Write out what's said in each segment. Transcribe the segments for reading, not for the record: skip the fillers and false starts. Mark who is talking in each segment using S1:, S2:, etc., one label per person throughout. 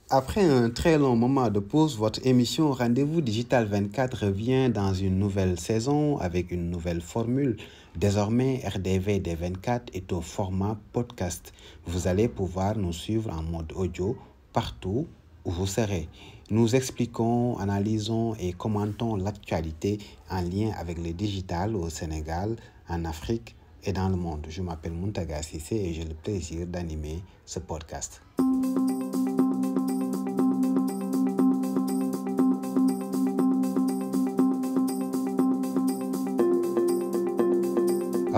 S1: Après un très long moment de pause, votre émission Rendez-vous Digital 24 revient dans une nouvelle saison avec une nouvelle formule. Désormais, RDV des 24 est au format podcast. Vous allez pouvoir nous suivre en mode audio partout où vous serez. Nous expliquons, analysons et commentons l'actualité en lien avec le digital au Sénégal, en Afrique et dans le monde. Je m'appelle Muntaga Sissé et j'ai le plaisir d'animer ce podcast.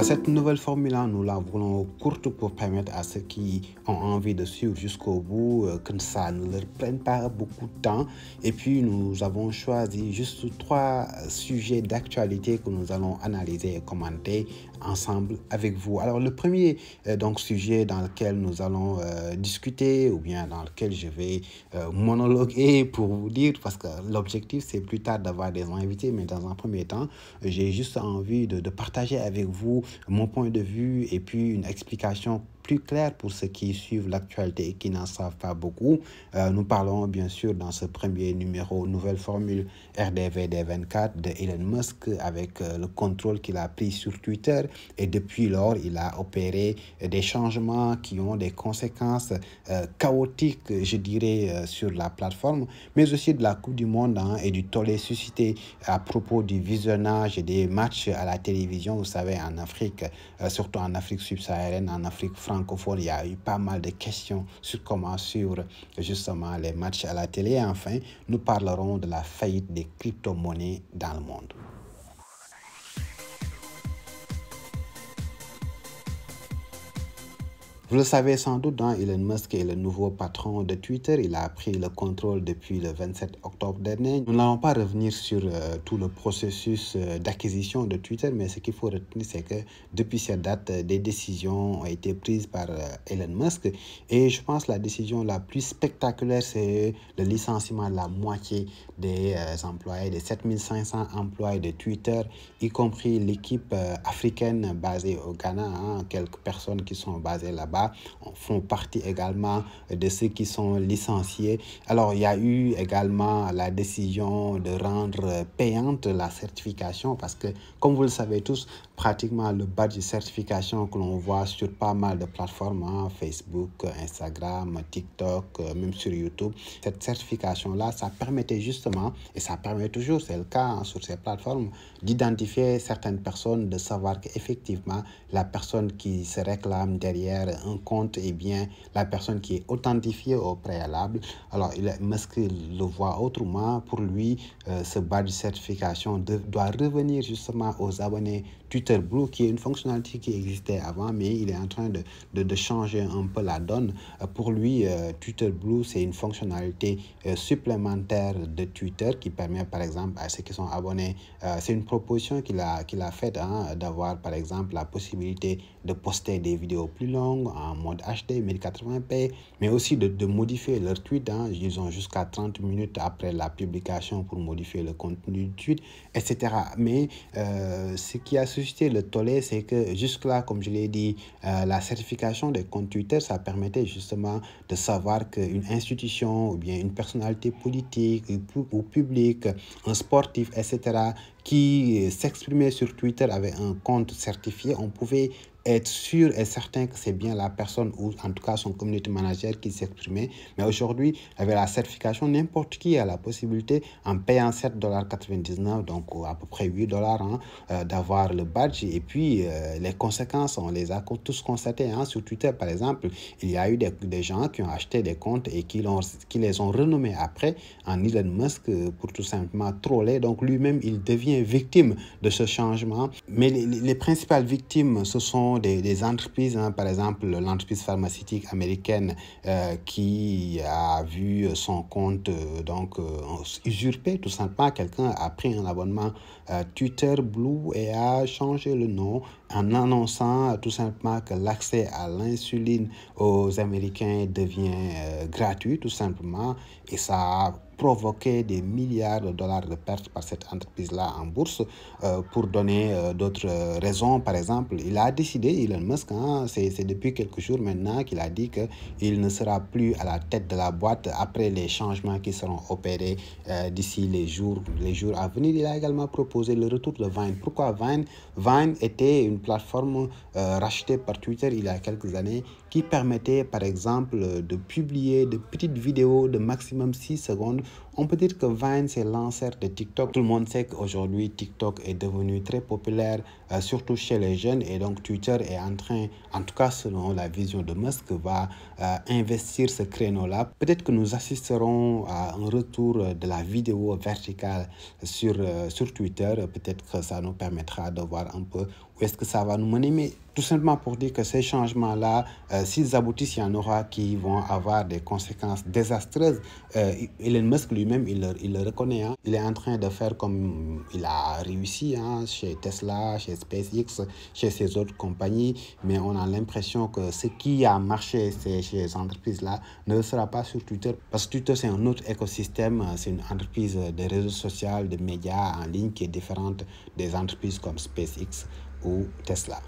S1: Cette nouvelle formule, nous la voulons courte pour permettre à ceux qui ont envie de suivre jusqu'au bout, que ça ne leur prenne pas beaucoup de temps. Et puis, nous avons choisi juste 3 sujets d'actualité que nous allons analyser et commenter ensemble avec vous. Alors, le premier sujet dans lequel nous allons discuter ou bien dans lequel je vais monologuer pour vous dire, parce que l'objectif, c'est plus tard d'avoir des invités, mais dans un premier temps, j'ai juste envie de partager avec vous mon point de vue et puis une explication plus clair pour ceux qui suivent l'actualité et qui n'en savent pas beaucoup. Nous parlons bien sûr dans ce premier numéro, nouvelle formule RDV des 24 de Elon Musk avec le contrôle qu'il a pris sur Twitter et depuis lors, il a opéré des changements qui ont des conséquences chaotiques, je dirais, sur la plateforme, mais aussi de la Coupe du Monde et du tollé suscité à propos du visionnage des matchs à la télévision, vous savez, en Afrique, surtout en Afrique subsaharienne, en Afrique francophone, il y a eu pas mal de questions sur comment suivre justement les matchs à la télé. Et enfin, nous parlerons de la faillite des crypto-monnaies dans le monde. Vous le savez sans doute, Elon Musk est le nouveau patron de Twitter. Il a pris le contrôle depuis le 27 octobre dernier. Nous n'allons pas revenir sur tout le processus d'acquisition de Twitter, mais ce qu'il faut retenir, c'est que depuis cette date, des décisions ont été prises par Elon Musk. Et je pense que la décision la plus spectaculaire, c'est le licenciement de la moitié des employés, des 7500 employés de Twitter, y compris l'équipe africaine basée au Ghana, quelques personnes qui sont basées là-bas font partie également de ceux qui sont licenciés. Alors, il y a eu également la décision de rendre payante la certification parce que, comme vous le savez tous, pratiquement le badge de certification que l'on voit sur pas mal de plateformes, Facebook, Instagram, TikTok, même sur YouTube, cette certification-là, ça permettait justement, et ça permet toujours, c'est le cas sur ces plateformes, d'identifier certaines personnes, de savoir qu'effectivement, la personne qui se réclame derrière un compte est bien la personne qui est authentifiée au préalable. Alors, Musk le voit autrement. Pour lui, ce badge de certification doit revenir justement aux abonnés Twitter Blue, qui est une fonctionnalité qui existait avant, mais il est en train de changer un peu la donne. Pour lui, Twitter Blue, c'est une fonctionnalité supplémentaire de Twitter qui permet, par exemple, à ceux qui sont abonnés, c'est une proposition qu'il a faite, d'avoir, par exemple, la possibilité de poster des vidéos plus longues en mode HD 1080p, mais aussi de modifier leur tweet. Ils ont jusqu'à 30 minutes après la publication pour modifier le contenu du tweet, etc. Mais ce qui a suscité le tollé, c'est que jusque-là, comme je l'ai dit, la certification des comptes Twitter, ça permettait justement de savoir qu'une institution ou bien une personnalité politique ou publique, un sportif, etc., qui s'exprimait sur Twitter avec un compte certifié, on pouvait être sûr et certain que c'est bien la personne ou en tout cas son community manager qui s'exprimait. Mais aujourd'hui, avec la certification, n'importe qui a la possibilité, en payant 7,99 $, donc à peu près 8 $, d'avoir le badge. Et puis, les conséquences, on les a tous constatées. Sur Twitter, par exemple, il y a eu des gens qui ont acheté des comptes et qui les ont renommés après en Elon Musk pour tout simplement troller. Donc, lui-même, il devient victime de ce changement. Mais les principales victimes, ce sont des entreprises, par exemple l'entreprise pharmaceutique américaine qui a vu son compte usurpé, tout simplement. Quelqu'un a pris un abonnement Twitter Blue et a changé le nom en annonçant tout simplement que l'accès à l'insuline aux Américains devient gratuit, tout simplement. Et ça a provoqué des milliards de dollars de pertes par cette entreprise-là en bourse. Pour donner d'autres raisons, par exemple, il a décidé, Elon Musk, hein, c'est depuis quelques jours maintenant qu'il a dit qu'il ne sera plus à la tête de la boîte après les changements qui seront opérés d'ici les jours à venir. Il a également proposé le retour de Vine. Pourquoi Vine? Vine était une plateforme rachetée par Twitter il y a quelques années qui permettait par exemple de publier de petites vidéos de maximum 6 secondes. On peut dire que Vine, c'est l'ancêtre de TikTok. Tout le monde sait qu'aujourd'hui, TikTok est devenu très populaire, surtout chez les jeunes. Et donc, Twitter est en train, en tout cas selon la vision de Musk, va investir ce créneau-là. Peut-être que nous assisterons à un retour de la vidéo verticale sur Twitter. Peut-être que ça nous permettra de voir un peu où est-ce que ça va nous mener. Mais tout simplement pour dire que ces changements-là, s'ils aboutissent, il y en aura qui vont avoir des conséquences désastreuses. Elon Musk lui-même, il le reconnaît. Hein. Il est en train de faire comme il a réussi hein, chez Tesla, chez SpaceX, chez ces autres compagnies. Mais on a l'impression que ce qui a marché chez ces entreprises-là ne le sera pas sur Twitter. Parce que Twitter, c'est un autre écosystème. C'est une entreprise de réseaux sociaux, de médias en ligne qui est différente des entreprises comme SpaceX ou Tesla.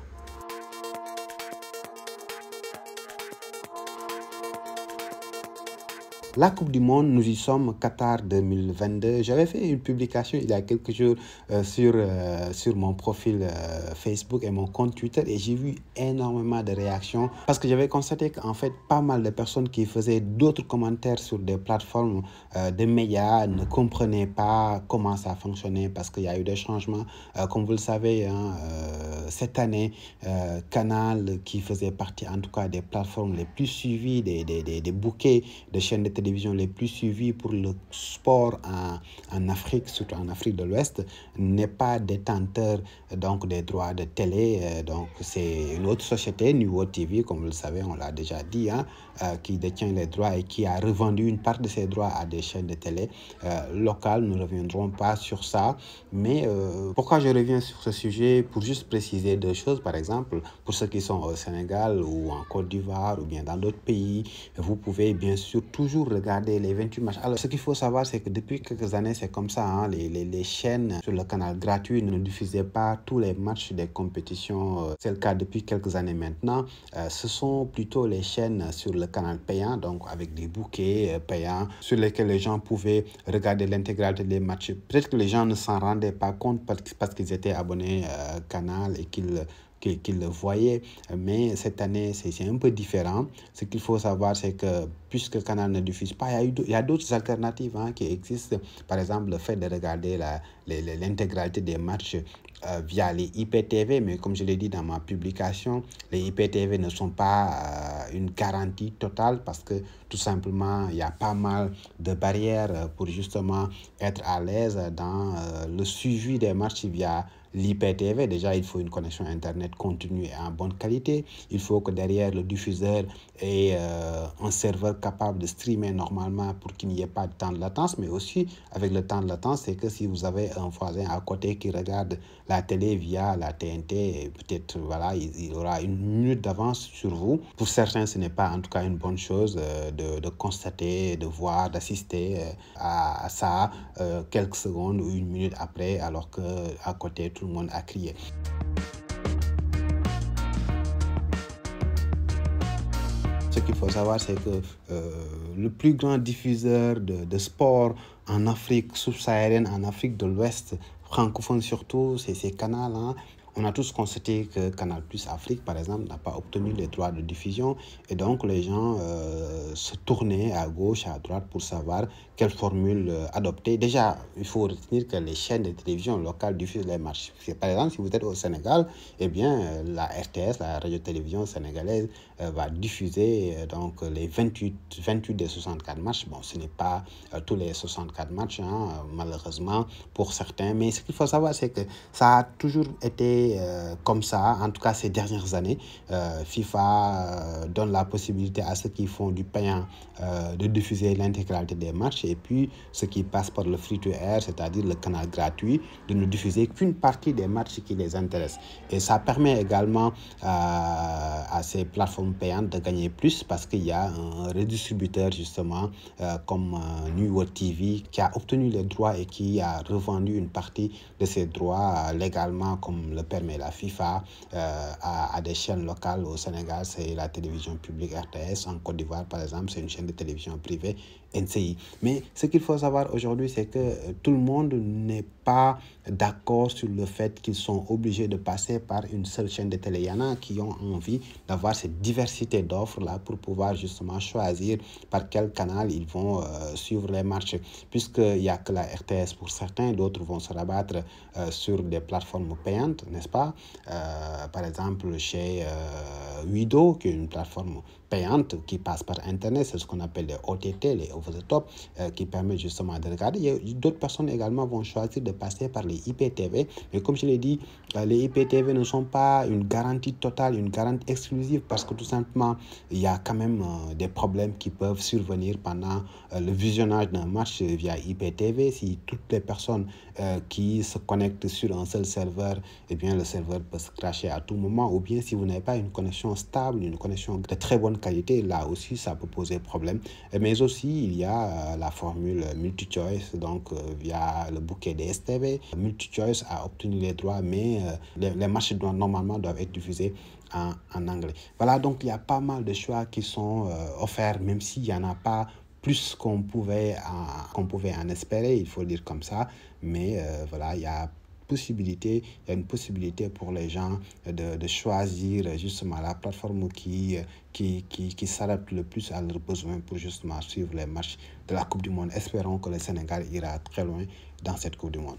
S1: La Coupe du Monde, nous y sommes, Qatar 2022. J'avais fait une publication il y a quelques jours sur mon profil Facebook et mon compte Twitter et j'ai vu énormément de réactions parce que j'avais constaté qu'en fait, pas mal de personnes qui faisaient d'autres commentaires sur des plateformes de médias ne comprenaient pas comment ça fonctionnait parce qu'il y a eu des changements. Comme vous le savez, hein, cette année, Canal, qui faisait partie en tout cas des plateformes les plus suivies, des bouquets de chaînes de télévision les plus suivies pour le sport en Afrique, surtout en Afrique de l'Ouest, n'est pas détenteur donc des droits de télé. Donc c'est une autre société, Nuwo TV, comme vous le savez, on l'a déjà dit, hein, qui détient les droits et qui a revendu une part de ses droits à des chaînes de télé locales. Nous ne reviendrons pas sur ça. Mais pourquoi je reviens sur ce sujet? Pour juste préciser deux choses. Par exemple, pour ceux qui sont au Sénégal ou en Côte d'Ivoire ou bien dans d'autres pays, vous pouvez bien sûr toujours regarder les 28 matchs. Alors, ce qu'il faut savoir, c'est que depuis quelques années, c'est comme ça. Hein, les chaînes sur le canal gratuit ne diffusaient pas tous les matchs des compétitions. C'est le cas depuis quelques années maintenant. Ce sont plutôt les chaînes sur le canal payant, donc avec des bouquets payants sur lesquels les gens pouvaient regarder l'intégralité des matchs. Peut-être que les gens ne s'en rendaient pas compte parce qu'ils étaient abonnés canal et qu'ils le voyaient. Mais cette année, c'est un peu différent. Ce qu'il faut savoir, c'est que puisque Canal ne diffuse pas, il y a d'autres alternatives hein, qui existent. Par exemple, le fait de regarder l'intégralité des matchs via les IPTV. Mais comme je l'ai dit dans ma publication, les IPTV ne sont pas une garantie totale parce que tout simplement, il y a pas mal de barrières pour justement être à l'aise dans le suivi des matchs via l'IPTV. Déjà, il faut une connexion Internet continue et en bonne qualité. Il faut que derrière le diffuseur ait un serveur capable de streamer normalement pour qu'il n'y ait pas de temps de latence. Mais aussi, avec le temps de latence, c'est que si vous avez un voisin à côté qui regarde la télé via la TNT, peut-être voilà, il aura une minute d'avance sur vous. Pour certains, ce n'est pas en tout cas une bonne chose de constater, de voir, d'assister à ça quelques secondes ou une minute après, alors qu'à côté, tout le monde a crié. Ce qu'il faut savoir, c'est que le plus grand diffuseur de sport en Afrique subsaharienne, en Afrique de l'Ouest, francophone surtout, c'est Canal. Hein. On a tous constaté que Canal Plus Afrique, par exemple, n'a pas obtenu les droits de diffusion et donc les gens se tournaient à gauche, à droite pour savoir quelle formule adopter. Déjà, il faut retenir que les chaînes de télévision locales diffusent les matchs. Par exemple, si vous êtes au Sénégal, eh bien, la RTS, la radio-télévision sénégalaise, va diffuser donc les 28 des 64 matchs. Bon, ce n'est pas tous les 64 matchs, hein, malheureusement, pour certains. Mais ce qu'il faut savoir, c'est que ça a toujours été passé comme ça, en tout cas ces dernières années. FIFA donne la possibilité à ceux qui font du payant de diffuser l'intégralité des matchs, et puis ceux qui passent par le free-to-air, c'est-à-dire le canal gratuit, de ne diffuser qu'une partie des matchs qui les intéressent. Et ça permet également à ces plateformes payantes de gagner plus, parce qu'il y a un redistributeur justement comme New World TV qui a obtenu les droits et qui a revendu une partie de ces droits légalement, comme le permet la FIFA, à des chaînes locales. Au Sénégal, c'est la télévision publique RTS. En Côte d'Ivoire, par exemple, c'est une chaîne de télévision privée, NCI. Mais ce qu'il faut savoir aujourd'hui, c'est que tout le monde n'est pas d'accord sur le fait qu'ils sont obligés de passer par une seule chaîne de télé. Il y en a qui ont envie d'avoir cette diversité d'offres-là pour pouvoir justement choisir par quel canal ils vont suivre les matchs, puisqu'il n'y a que la RTS pour certains, d'autres vont se rabattre sur des plateformes payantes, n'est-ce pas? Par exemple, chez Wido, qui est une plateforme payante qui passe par Internet, c'est ce qu'on appelle les OTT, les over-the-top, qui permettent justement de regarder. D'autres personnes également vont choisir de passer par les IPTV, mais comme je l'ai dit, les IPTV ne sont pas une garantie totale, une garantie exclusive, parce que tout simplement, il y a quand même des problèmes qui peuvent survenir pendant le visionnage d'un match via IPTV. Si toutes les personnes qui se connectent sur un seul serveur, eh bien le serveur peut se crasher à tout moment, ou bien si vous n'avez pas une connexion stable, une connexion de très bonne qualité, là aussi ça peut poser problème. Mais aussi il y a la formule multi-choice, donc via le bouquet des STV. Multi-choice a obtenu les droits, mais les matchs normalement doivent être diffusés en anglais. Voilà, donc il y a pas mal de choix qui sont offerts, même s'il n'y en a pas plus qu'on pouvait en espérer, il faut le dire comme ça. Mais voilà, il y a une possibilité pour les gens de choisir justement la plateforme qui s'adapte le plus à leurs besoins pour justement suivre les matchs de la Coupe du Monde. Espérons que le Sénégal ira très loin dans cette Coupe du Monde.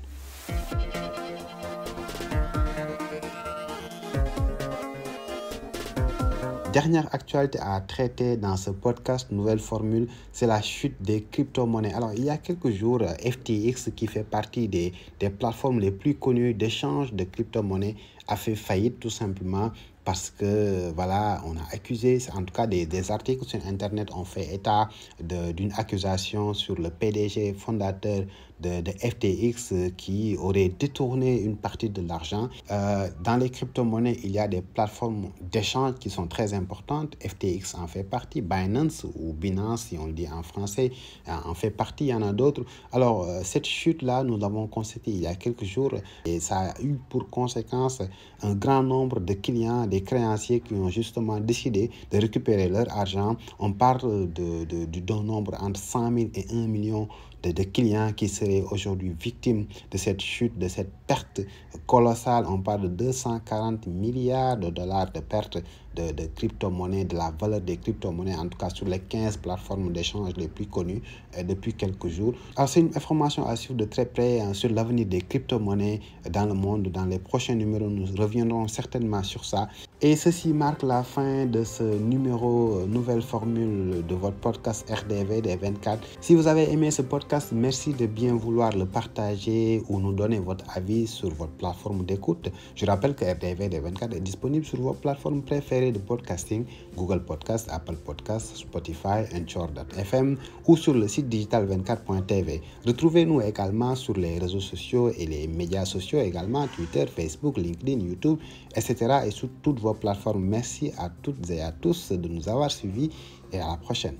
S1: Dernière actualité à traiter dans ce podcast, nouvelle formule, c'est la chute des crypto-monnaies. Alors, il y a quelques jours, FTX, qui fait partie des plateformes les plus connues d'échange de crypto-monnaies, a fait faillite tout simplement parce que, voilà, on a accusé, en tout cas des articles sur Internet ont fait état d'une accusation sur le PDG fondateur de FTX qui aurait détourné une partie de l'argent. Dans les crypto-monnaies, il y a des plateformes d'échange qui sont très importantes. FTX en fait partie, Binance ou Binance, si on le dit en français, en fait partie, il y en a d'autres. Alors, cette chute-là, nous l'avons constatée il y a quelques jours et ça a eu pour conséquence un grand nombre de clients, des créanciers qui ont justement décidé de récupérer leur argent. On parle d'un nombre entre 100 000 et 1 million de clients qui seraient aujourd'hui victimes de cette chute, de cette perte colossale. On parle de 240 milliards de dollars de perte de crypto-monnaies, de la valeur des crypto-monnaies, en tout cas sur les 15 plateformes d'échange les plus connues depuis quelques jours. Alors, c'est une information à suivre de très près sur l'avenir des crypto-monnaies dans le monde. Dans les prochains numéros, nous reviendrons certainement sur ça. Et ceci marque la fin de ce numéro nouvelle formule de votre podcast RDV des 24. Si vous avez aimé ce podcast, merci de bien vouloir le partager ou nous donner votre avis sur votre plateforme d'écoute. Je rappelle que RDV des 24 est disponible sur vos plateformes préférées de podcasting, Google Podcast, Apple Podcast, Spotify, Anchor.fm ou sur le site digital24.tv. Retrouvez-nous également sur les réseaux sociaux et les médias sociaux également, Twitter, Facebook, LinkedIn, YouTube, etc. et sur toutes vos plateformes. Merci à toutes et à tous de nous avoir suivis et à la prochaine.